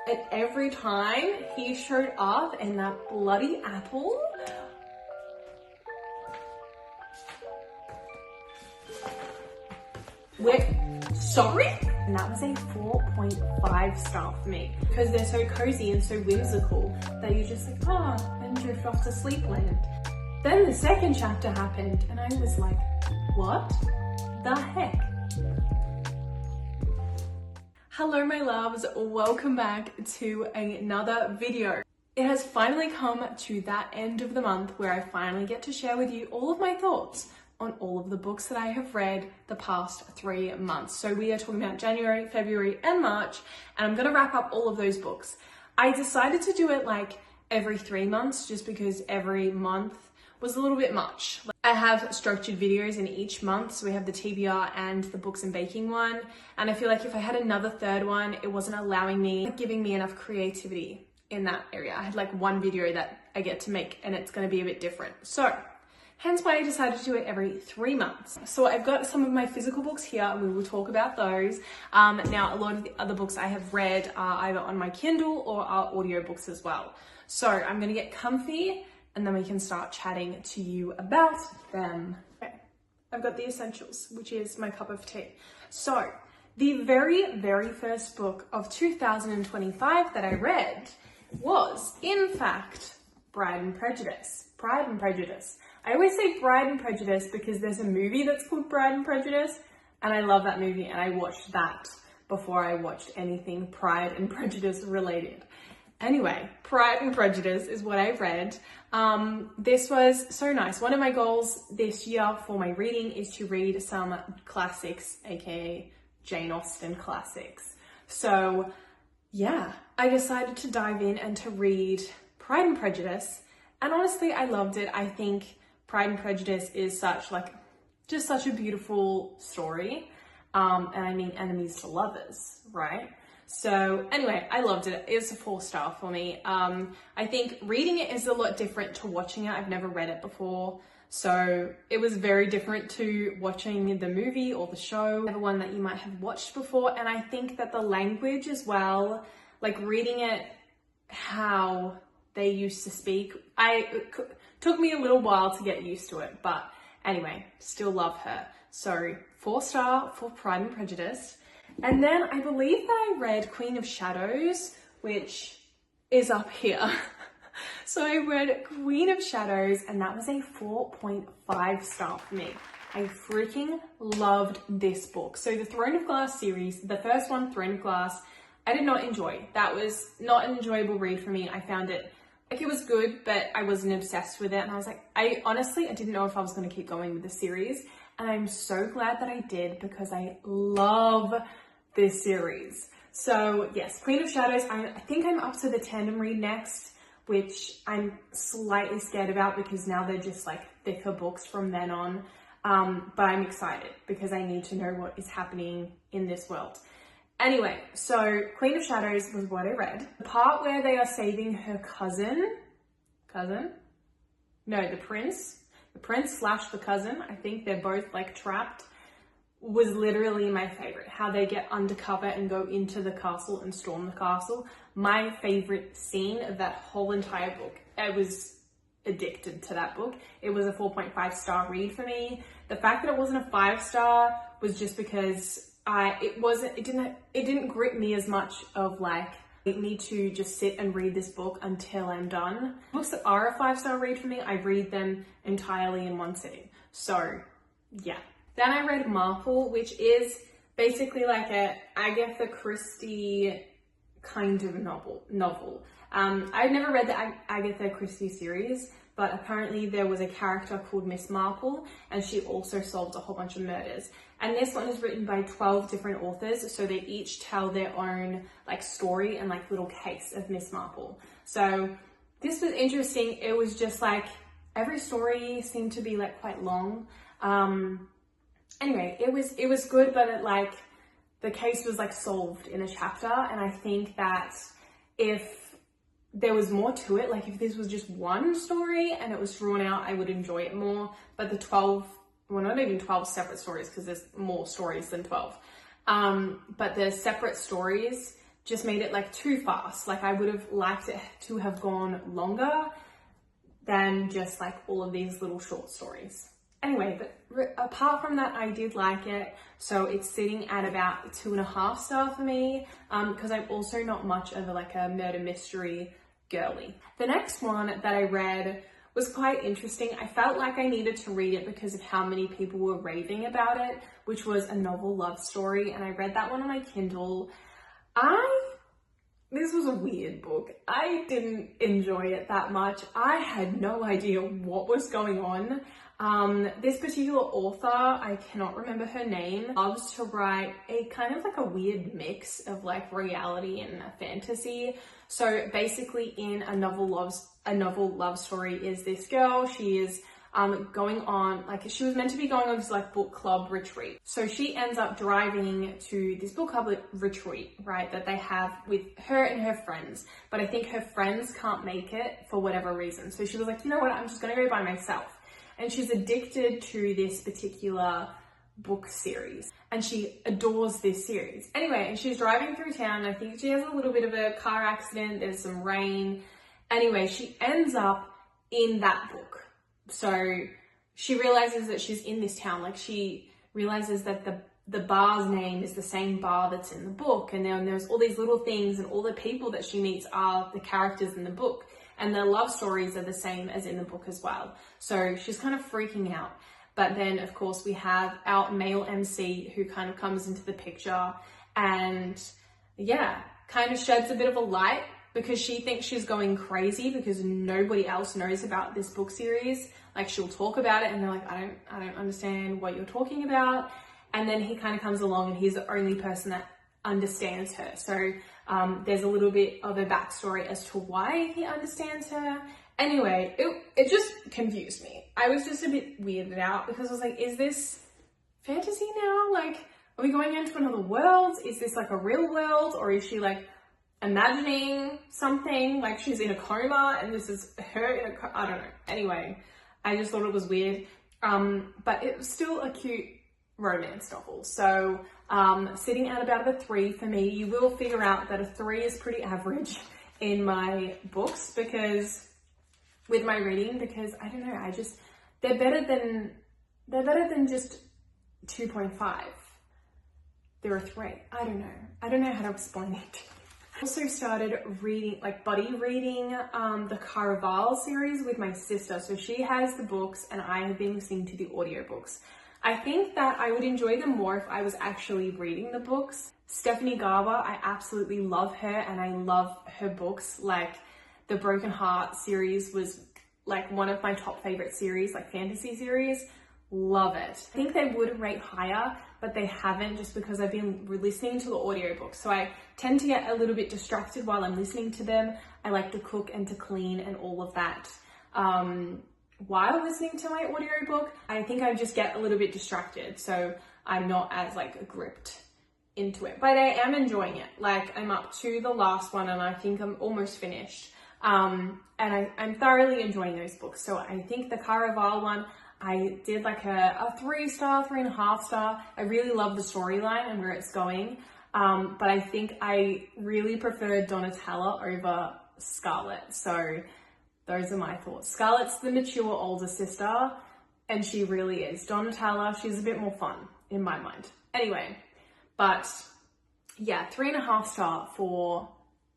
And every time he showed up in that bloody apple, sorry? And that was a 4.5 star for me because they're so cozy and so whimsical that you're just like, and drift off to sleepland. Then the second chapter happened and I was like, what the heck? Hello my loves, welcome back to another video. It has finally come to that end of the month where I finally get to share with you all of my thoughts on all of the books that I have read the past 3 months. So we are talking about January, February, and March, and I'm gonna wrap up all of those books. I decided to do it like every 3 months just because every month was a little bit much. I have structured videos in each month, so we have the TBR and the books and baking one, and I feel like if I had another third one, it wasn't giving me enough creativity in that area. I had like one video that I get to make and it's gonna be a bit different. So, hence why I decided to do it every 3 months. So I've got some of my physical books here and we will talk about those. Now, a lot of the other books I have read are either on my Kindle or are audiobooks as well. So I'm gonna get comfy and then we can start chatting to you about them. Okay, I've got the essentials, which is my cup of tea. So the very, very first book of 2025 that I read was, in fact, Pride and Prejudice. Pride and Prejudice. I always say Pride and Prejudice because there's a movie that's called Pride and Prejudice, and I love that movie, and I watched that before I watched anything Pride and Prejudice related. Anyway, Pride and Prejudice is what I read. This was so nice. One of my goals this year for my reading is to read some classics, aka Jane Austen classics. So yeah, I decided to dive in and to read Pride and Prejudice, and honestly, I loved it. I think Pride and Prejudice is such a beautiful story. And I mean enemies to lovers, right? So anyway, I loved it. It's a 4 star for me. I think reading it is a lot different to watching it. I've never read it before. So it was very different to watching the movie or the show, the one that you might have watched before. And I think that the language as well, like reading it, how they used to speak, it took me a little while to get used to it, but anyway, still love her. So 4 star for Pride and Prejudice. And then I believe that I read Queen of Shadows, which is up here. So I read Queen of Shadows and that was a 4.5 star for me. I freaking loved this book. So the Throne of Glass series, the first one, Throne of Glass, I did not enjoy. That was not an enjoyable read for me. I found it, like it was good, but I wasn't obsessed with it. And I was like, I didn't know if I was going to keep going with the series. And I'm so glad that I did because I love this series. So yes, Queen of Shadows, I think I'm up to the tandem read next, which I'm slightly scared about because now they're just like thicker books from then on. But I'm excited because I need to know what is happening in this world. Anyway, so Queen of Shadows was what I read. The part where they are saving her the prince / the cousin, I think they're both like trapped, was literally my favorite. How they get undercover and go into the castle and storm the castle. My favorite scene of that whole entire book. I was addicted to that book. It was a 4.5 star read for me. The fact that it wasn't a 5 star was just because it didn't grip me as much of like, I need to just sit and read this book until I'm done. Books that are a 5 star read for me, I read them entirely in one sitting. So yeah. Then I read Marple, which is basically like a Agatha Christie kind of novel. I've never read the Agatha Christie series, but apparently there was a character called Miss Marple and she also solved a whole bunch of murders. And this one is written by 12 different authors, so they each tell their own like story and like little case of Miss Marple. So this was interesting. It was just like every story seemed to be like quite long. Anyway, it was good, but it like the case was like solved in a chapter, and I think that if there was more to it, like if this was just one story and it was drawn out, I would enjoy it more. But the 12, well, not even 12 separate stories because there's more stories than 12. But the separate stories, just made it like too fast. Like I would have liked it to have gone longer than just like all of these little short stories. Anyway, but apart from that, I did like it. So it's sitting at about 2.5 stars for me, because I'm also not much of a murder mystery girly. The next one that I read was quite interesting. I felt like I needed to read it because of how many people were raving about it, which was A Novel Love Story, and I read that one on my Kindle. This was a weird book. I didn't enjoy it that much. I had no idea what was going on. This particular author, I cannot remember her name, loves to write a kind of like a weird mix of like reality and fantasy. So basically in A Novel Love Story is this girl. She is going on, like she was meant to be going on this like book club retreat. So she ends up driving to this book club retreat, right, that they have with her and her friends. But I think her friends can't make it for whatever reason. So she was like, you know what, I'm just gonna go by myself. And she's addicted to this particular book series and she adores this series. Anyway, and she's driving through town. I think she has a little bit of a car accident. There's some rain. Anyway, she ends up in that book. So she realizes that she's in this town. Like she realizes that the bar's name is the same bar that's in the book. And then there's all these little things and all the people that she meets are the characters in the book. And their love stories are the same as in the book as well. So she's kind of freaking out. But then, of course, we have our male MC who kind of comes into the picture and, yeah, kind of sheds a bit of a light because she thinks she's going crazy because nobody else knows about this book series. Like, she'll talk about it and they're like, I don't understand what you're talking about. And then he kind of comes along and he's the only person that understands her. So there's a little bit of a backstory as to why he understands her. Anyway, it just confused me. I was just a bit weirded out because I was like, is this fantasy now? Like, are we going into another world? Is this like a real world? Or is she like imagining something? Like she's in a coma and this is her in a coma? I don't know. Anyway, I just thought it was weird. But it was still a cute romance novel. So sitting at about a 3 for me. You will figure out that a 3 is pretty average in my books because with my reading, because I don't know, they're better than just 2.5. They're a 3. I don't know how to explain it. I also started reading, like buddy reading, the Caraval series with my sister. So she has the books and I have been listening to the audiobooks. I think that I would enjoy them more if I was actually reading the books. Stephanie Garber, I absolutely love her and I love her books. Like the Broken Heart series was like one of my top favorite series, like fantasy series. Love it. I think they would rate higher, but they haven't just because I've been listening to the audiobooks. So I tend to get a little bit distracted while I'm listening to them. I like to cook and to clean and all of that. While listening to my audiobook, I think I just get a little bit distracted. So I'm not as like gripped into it, but I am enjoying it. Like I'm up to the last one and I think I'm almost finished. And I'm thoroughly enjoying those books. So I think the Caraval one, I did like a 3-star, 3.5 star. I really love the storyline and where it's going. But I think I really prefer Donatella over Scarlett. So those are my thoughts. Scarlett's the mature older sister and she really is. Donatella, she's a bit more fun in my mind. Anyway, but yeah, 3.5 star for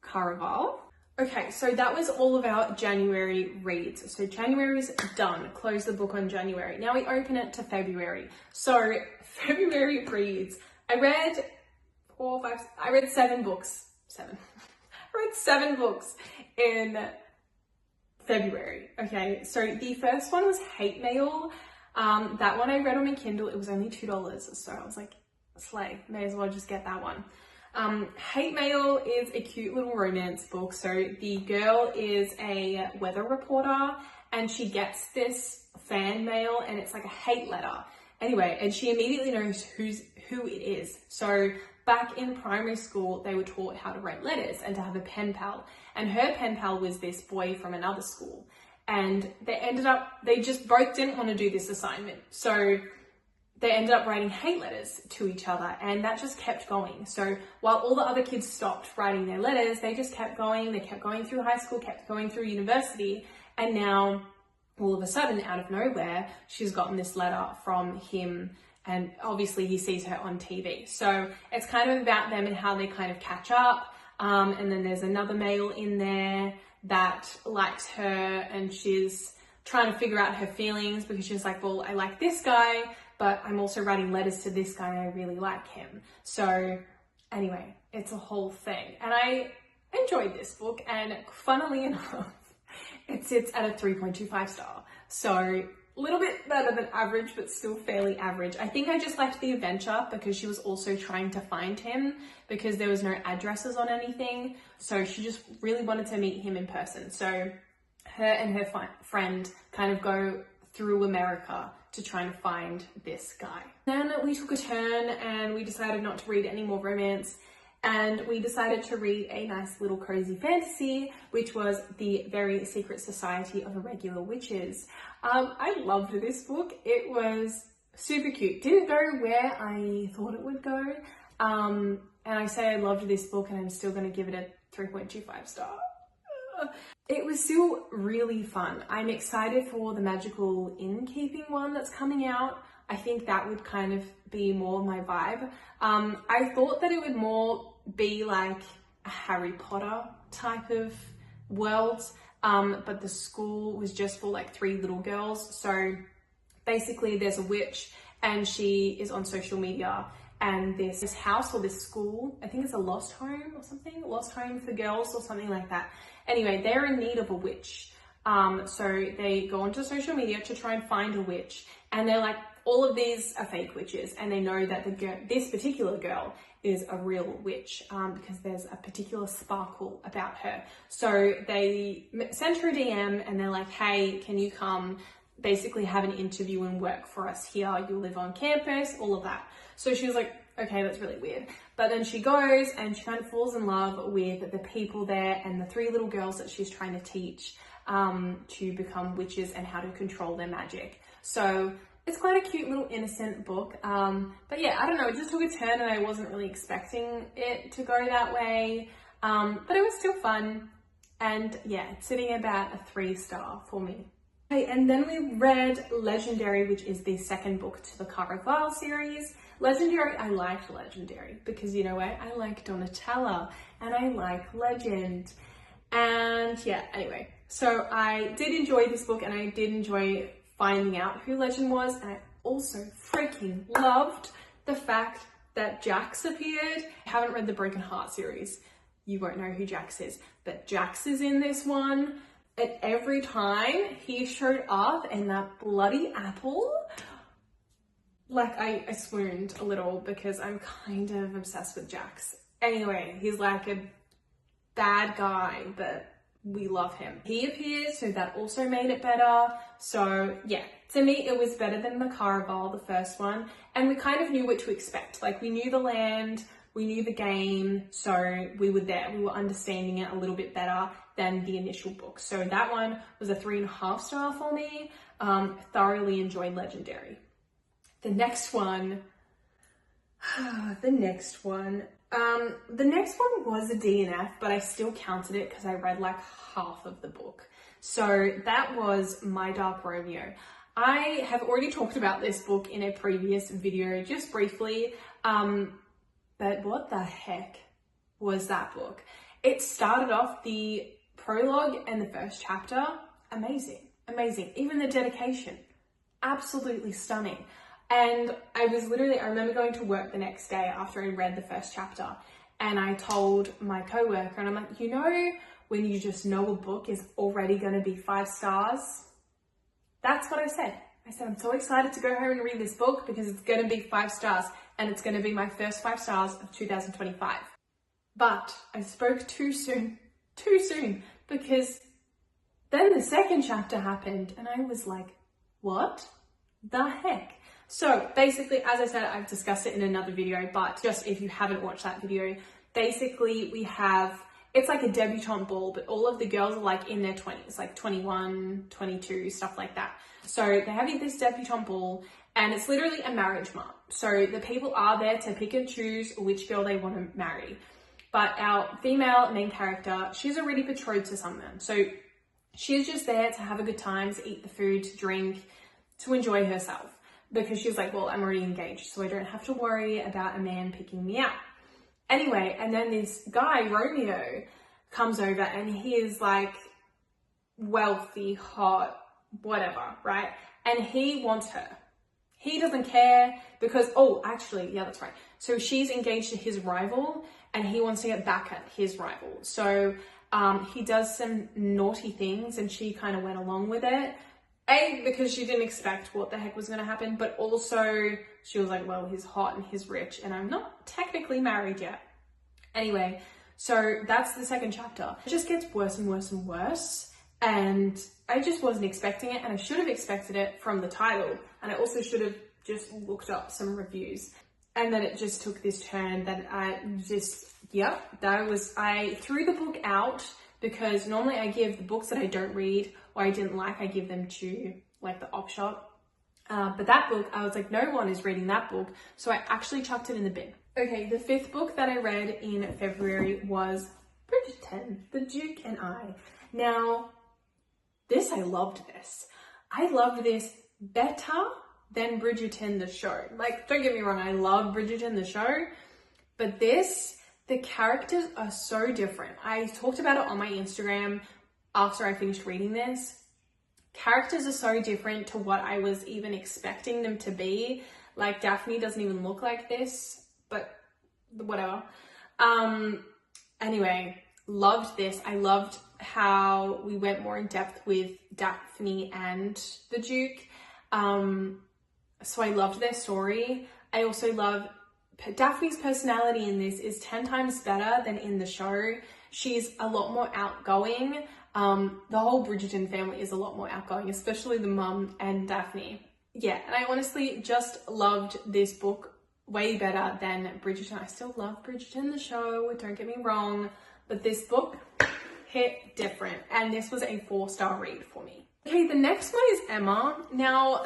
Caraval. Okay, so that was all of our January reads. So January's done. Close the book on January. Now we open it to February. So February reads. I read 7 books. I read 7 books in February. Okay, so the first one was Hate Mail. That one I read on my Kindle. It was only $2. So I was like, slay, may as well just get that one. Hate Mail is a cute little romance book. So the girl is a weather reporter and she gets this fan mail and it's like a hate letter. Anyway, and she immediately knows who it is. So back in primary school, they were taught how to write letters and to have a pen pal. And her pen pal was this boy from another school. And they just both didn't want to do this assignment. So they ended up writing hate letters to each other, and that just kept going. So while all the other kids stopped writing their letters, they just kept going. They kept going through high school, kept going through university, and now all of a sudden, out of nowhere, she's gotten this letter from him, and obviously he sees her on TV. So it's kind of about them and how they kind of catch up. And then there's another male in there that likes her, and she's trying to figure out her feelings because she's like, well, I like this guy, but I'm also writing letters to this guy and I really like him. So anyway, it's a whole thing. And I enjoyed this book, and funnily enough, it sits at a 3.25 star. So a little bit better than average, but still fairly average. I think I just liked the adventure because she was also trying to find him because there was no addresses on anything. So she just really wanted to meet him in person. So her and her friend kind of go through America to try and find this guy. Then we took a turn and we decided not to read any more romance, and we decided to read a nice little cozy fantasy, which was The Very Secret Society of Irregular Witches. I loved this book. It was super cute. Didn't go where I thought it would go. And I say I loved this book, and I'm still going to give it a 3.25 star. It was still really fun. I'm excited for the magical innkeeping one that's coming out. I think that would kind of be more my vibe. I thought that it would more be like a Harry Potter type of world, but the school was just for like 3 little girls. So basically there's a witch and she is on social media, and this house or this school, I think it's a lost home or something, lost home for girls or something like that. Anyway, they're in need of a witch. So they go onto social media to try and find a witch, and they're like, all of these are fake witches, and they know that this particular girl is a real witch because there's a particular sparkle about her. So they send her a DM and they're like, hey, can you come basically have an interview and work for us here? You live on campus, all of that. So she was like, okay, that's really weird. But then she goes and she kind of falls in love with the people there and the 3 little girls that she's trying to teach to become witches and how to control their magic. So it's quite a cute little innocent book. But yeah, I don't know, it just took a turn and I wasn't really expecting it to go that way. But it was still fun. And yeah, it's sitting about a 3 star for me. Okay, and then we read Legendary, which is the second book to the Caraval series. Legendary, I liked Legendary because, you know what, I like Donatella and I like Legend. And yeah, anyway, so I did enjoy this book and I did enjoy finding out who Legend was, and I also freaking loved the fact that Jax appeared. I haven't read the Broken Heart series. You won't know who Jax is, but Jax is in this one. And every time he showed up in that bloody apple, like I swooned a little because I'm kind of obsessed with Jax. Anyway, he's like a bad guy, but we love him. He appeared, so that also made it better. So yeah, to me, it was better than the Caraval, the first one. And we kind of knew what to expect. Like, we knew the land, we knew the game, so we were there. We were understanding it a little bit better than the initial book. So that one was a 3.5 star for me. Thoroughly enjoyed Legendary. The next one was a DNF, but I still counted it because I read like half of the book. So that was My Dark Romeo. I have already talked about this book in a previous video, just briefly, but what the heck was that book? It started off, the prologue and the first chapter, amazing. Even the dedication, absolutely stunning. And I remember going to work the next day after I read the first chapter, and I told my coworker, and I'm like, you know, when you just know a book is already going to be 5 stars? That's what I said. I said, I'm so excited to go home and read this book because it's going to be 5 stars, and it's going to be my first 5 stars of 2025. But I spoke too soon, because then the second chapter happened, and I was like, what the heck? So basically, as I said, I've discussed it in another video, but just if you haven't watched that video, basically it's like a debutante ball, but all of the girls are like in their 20s, like 21, 22, stuff like that. So they're having this debutante ball, And it's literally a marriage map. So the people are there to pick and choose which girl they want to marry. But our female main character, she's already betrothed to someone. So she's just there to have a good time, to eat the food, to drink, to enjoy herself. Because she's like, well, I'm already engaged, so I don't have to worry about a man picking me out. Anyway, and then this guy, Romeo, comes over and he is like wealthy, hot, whatever, right? And he wants her. He doesn't care because, oh, actually, yeah, that's right. So she's engaged to his rival and he wants to get back at his rival. So he does some naughty things and she kind of went along with it. A, because she didn't expect what the heck was going to happen, but also she was like, well, he's hot and he's rich and I'm not technically married yet. Anyway, so that's the second chapter. It just gets worse and worse and worse. And I just wasn't expecting it, and I should have expected it from the title. And I also should have just looked up some reviews. And then it just took this turn that I threw the book out, because normally I give the books that I don't read or I didn't like, I give them to like the op shop. But that book, I was like, no one is reading that book. So I actually chucked it in the bin. Okay, the fifth book that I read in February was Bridgerton, The Duke and I. Now, I loved this. I loved this better than Bridgerton the show. Like, don't get me wrong, I love Bridgerton the show, but the characters are so different. I talked about it on my Instagram after I finished reading this. Characters are so different to what I was even expecting them to be. Like, Daphne doesn't even look like this, but whatever. Anyway, loved this. I loved how we went more in depth with Daphne and the Duke. So I loved their story. I also love Daphne's personality in this is 10 times better than in the show. She's a lot more outgoing. The whole Bridgerton family is a lot more outgoing, especially the mum and Daphne. Yeah, and I honestly just loved this book way better than Bridgerton. I still love Bridgerton the show, don't get me wrong, but this book hit different, and this was a 4-star read for me. Okay, the next one is Emma. Now,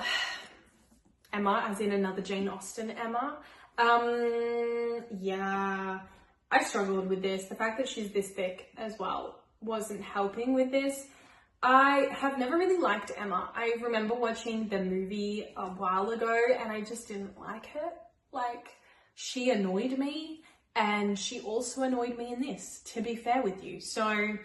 Emma as in another Jane Austen Emma. Yeah, I struggled with this. The fact that she's this thick as well wasn't helping with this. I have never really liked Emma. I remember watching the movie a while ago and I just didn't like her. Like, she annoyed me, and she also annoyed me in this, to be fair with you. So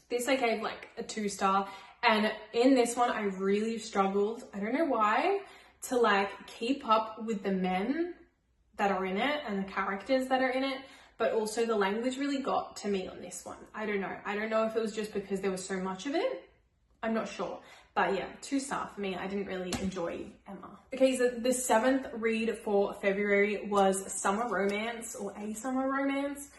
this I gave like a 2-star, and in this one I really struggled, I don't know why, to like keep up with the men that are in it and the characters that are in it, but also the language really got to me on this one. I don't know if it was just because there was so much of it, I'm not sure. But yeah, 2-star for me. I didn't really enjoy Emma. Okay, so the 7th read for February was Summer Romance, or A Summer Romance.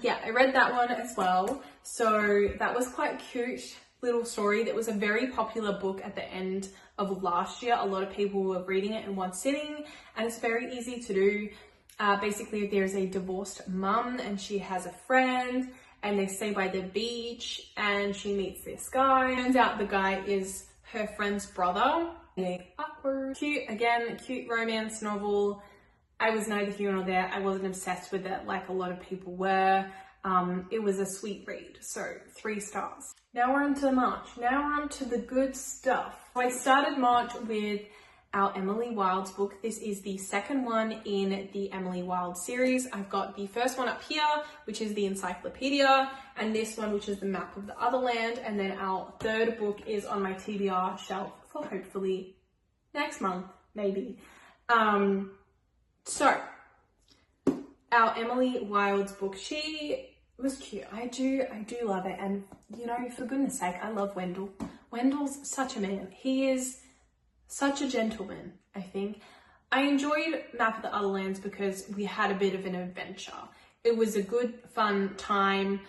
Yeah, I read that one as well. So that was quite cute little story. That was a very popular book at the end of last year. A lot of people were reading it in one sitting, and it's very easy to do. Basically, there's a divorced mum and she has a friend, and they stay by the beach, and she meets this guy. Turns out the guy is her friend's brother. Awkward. Cute, again, cute romance novel. I was neither here nor there. I wasn't obsessed with it like a lot of people were. It was a sweet read, so 3 stars. Now we're on to March. Now we're on to the good stuff. So I started March with our Emily Wilde's book. This is the second one in the Emily Wilde series. I've got the first one up here, which is the encyclopedia, and this one, which is the map of the other land. And then our third book is on my TBR shelf for hopefully next month, maybe. So our Emily Wilde's book, she was cute. I do love it. And you know, for goodness sake, I love Wendell. Wendell's such a man. He is such a gentleman, I think. I enjoyed Map of the Other Lands because we had a bit of an adventure. It was a good, fun time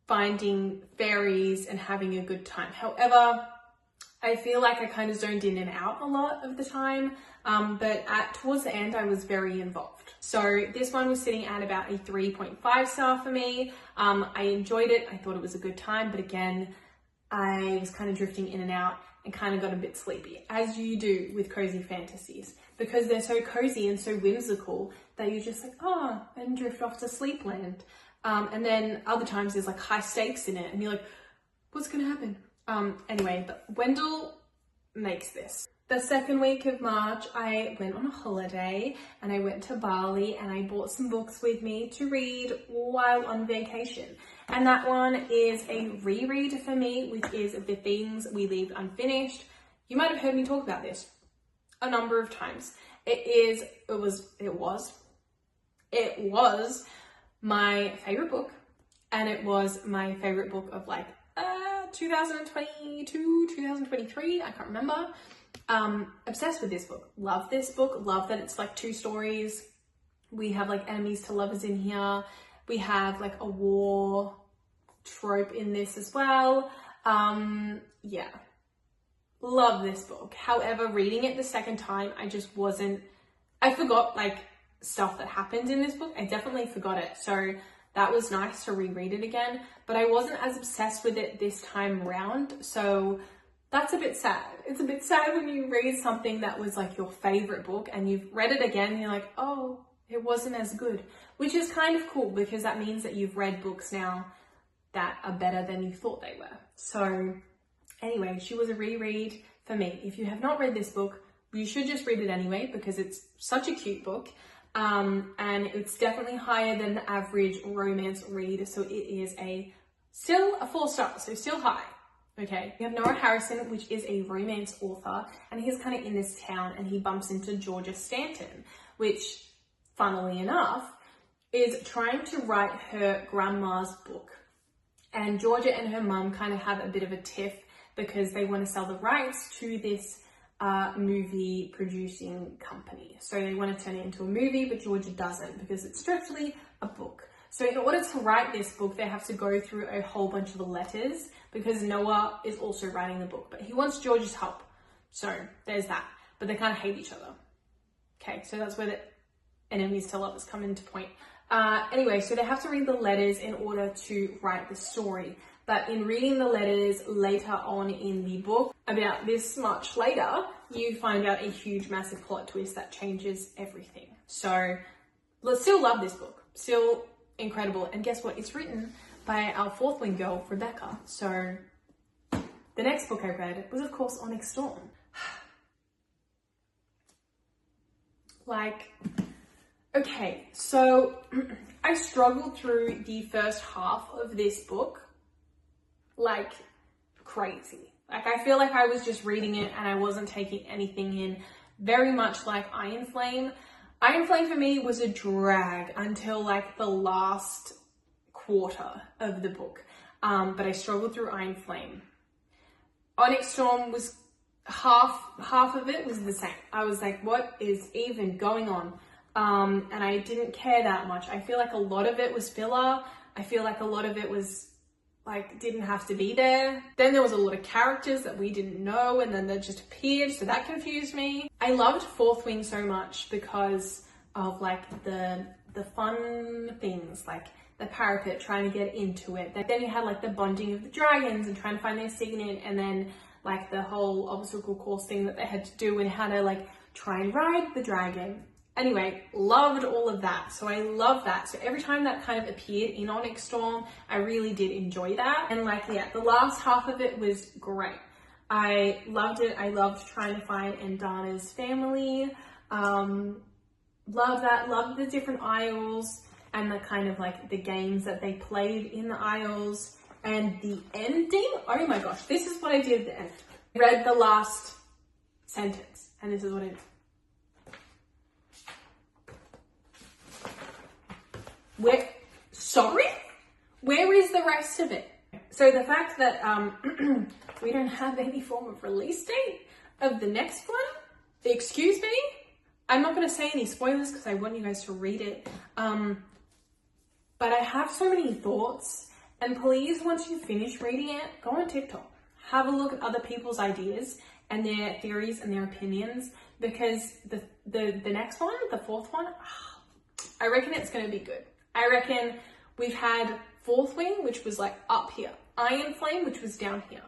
finding fairies and having a good time. However, I feel like I kind of zoned in and out a lot of the time, but towards the end, I was very involved. So this one was sitting at about a 3.5 star for me. I enjoyed it. I thought it was a good time, but again, I was kind of drifting in and out and kind of got a bit sleepy, as you do with cozy fantasies, because they're so cozy and so whimsical that you're just like, oh, and drift off to sleep land. And then other times there's like high stakes in it and you're like, what's gonna happen? Anyway, but Wendell makes this. The second week of March, I went on a holiday and I went to Bali and I brought some books with me to read while on vacation. And that one is a reread for me, which is The Things We Leave Unfinished. You might have heard me talk about this a number of times. It was my favorite book, and it was my favorite book of like 2022, 2023, I can't remember. Obsessed with this book. Love this book. Love that it's like 2 stories. We have like enemies to lovers in here. We have like a war trope in this as well. Yeah. Love this book. However, reading it the second time, I forgot like stuff that happened in this book. I definitely forgot it. So that was nice to reread it again, but I wasn't as obsessed with it this time round. So that's a bit sad. It's a bit sad when you read something that was like your favorite book and you've read it again and you're like, oh, it wasn't as good, which is kind of cool because that means that you've read books now that are better than you thought they were. So anyway, she was a reread for me. If you have not read this book, you should just read it anyway because it's such a cute book. And it's definitely higher than the average romance read. So it is still a 4 star, so still high. Okay, we have Noah Harrison, which is a romance author, and he's kind of in this town and he bumps into Georgia Stanton, which, funnily enough, is trying to write her grandma's book. And Georgia and her mum kind of have a bit of a tiff because they want to sell the rights to this movie producing company. So they want to turn it into a movie, but Georgia doesn't because it's strictly a book. So in order to write this book, they have to go through a whole bunch of letters because Noah is also writing the book, but he wants George's help. So there's that, but they kind of hate each other. Okay, so that's where the enemies to lovers come into point. Anyway, so they have to read the letters in order to write the story. But in reading the letters later on in the book, about this much later, you find out a huge, massive plot twist that changes everything. So let's still love this book. Still incredible. And guess what? It's written by our 4th wing girl, Rebecca. So the next book I read was, of course, Onyx Storm. Like, okay, so I struggled through the first half of this book like crazy. Like, I feel like I was just reading it and I wasn't taking anything in, very much like Iron Flame. Iron Flame for me was a drag until like the last quarter of the book, but I struggled through Iron Flame. Onyx Storm was half of it was the same. I was like, what is even going on? And I didn't care that much. I feel like a lot of it was filler. I feel like a lot of it was like, didn't have to be there. Then there was a lot of characters that we didn't know and then they just appeared, so that confused me. I loved 4th Wing so much because of like the fun things, like the parapet, trying to get into it. Then you had like the bonding of the dragons and trying to find their signet, and then like the whole obstacle course thing that they had to do and how to like try and ride the dragon. Anyway, loved all of that. So I love that. So every time that kind of appeared in Onyx Storm, I really did enjoy that. And like, yeah, the last half of it was great. I loved it. I loved trying to find Endana's family. Love that. Love the different isles and the kind of like the games that they played in the isles. And the ending, oh my gosh, this is what I did at the end. I read the last sentence and this is what I did. Where is the rest of it? So the fact that we don't have any form of release date of the next one, excuse me, I'm not going to say any spoilers because I want you guys to read it, but I have so many thoughts, and please, once you finish reading it, go on TikTok, have a look at other people's ideas and their theories and their opinions, because the next one, the 4th one, I reckon it's going to be good. I reckon we've had 4th Wing, which was like up here, Iron Flame, which was down here.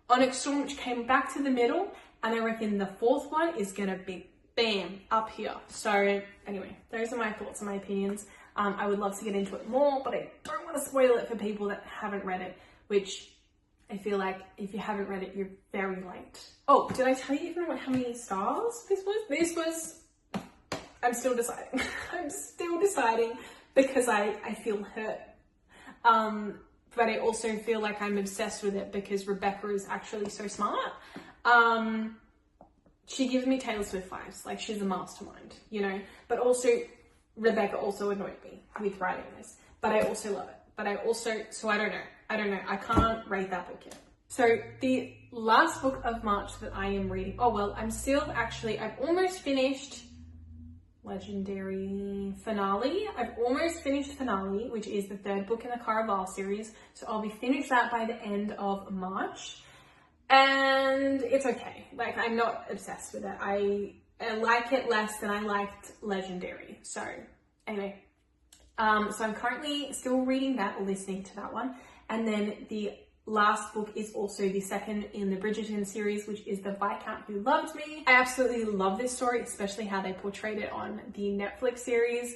Onyx Storm, which came back to the middle, and I reckon the fourth one is gonna be bam, up here. So anyway, those are my thoughts and my opinions. I would love to get into it more, but I don't want to spoil it for people that haven't read it, which I feel like if you haven't read it, you're very late. Oh, did I tell you even how many stars this was? This was, I'm still deciding. I'm still deciding because I feel hurt. But I also feel like I'm obsessed with it because Rebecca is actually so smart. She gives me Taylor Swift vibes, like she's a mastermind, you know, but also Rebecca also annoyed me with writing this, but I also love it. But I also, so I don't know. I can't rate that book yet. So the last book of March that I am reading, oh well, I've almost finished Legendary Finale. I've almost finished Finale, which is the third book in the Caraval series. So I'll be finished that by the end of March. And it's okay. Like, I'm not obsessed with it. I like it less than I liked Legendary. So anyway, so I'm currently still reading that or listening to that one. And then the last book is also the second in the Bridgerton series, which is The Viscount Who Loved Me. I absolutely love this story, especially how they portrayed it on the Netflix series.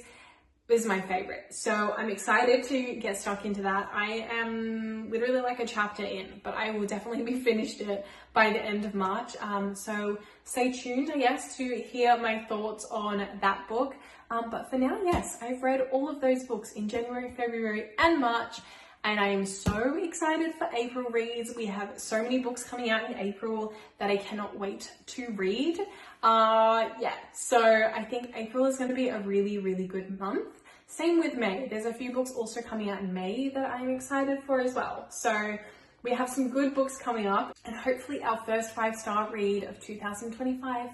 Is my favorite. So I'm excited to get stuck into that. I am literally like a chapter in, but I will definitely be finished it by the end of March. So stay tuned, I guess, to hear my thoughts on that book. But for now, yes, I've read all of those books in January, February, and March. And I am so excited for April reads. We have so many books coming out in April that I cannot wait to read. Yeah, so I think April is going to be a really, really good month. Same with May. There's a few books also coming out in May that I'm excited for as well. So we have some good books coming up, and hopefully our first 5-star read of 2025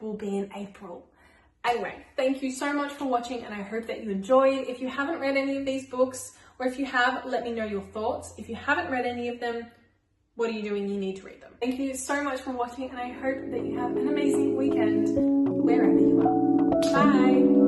will be in April. Anyway, thank you so much for watching, and I hope that you enjoyed. If you haven't read any of these books, or if you have, let me know your thoughts. If you haven't read any of them, what are you doing? You need to read them. Thank you so much for watching, and I hope that you have an amazing weekend wherever you are. Bye!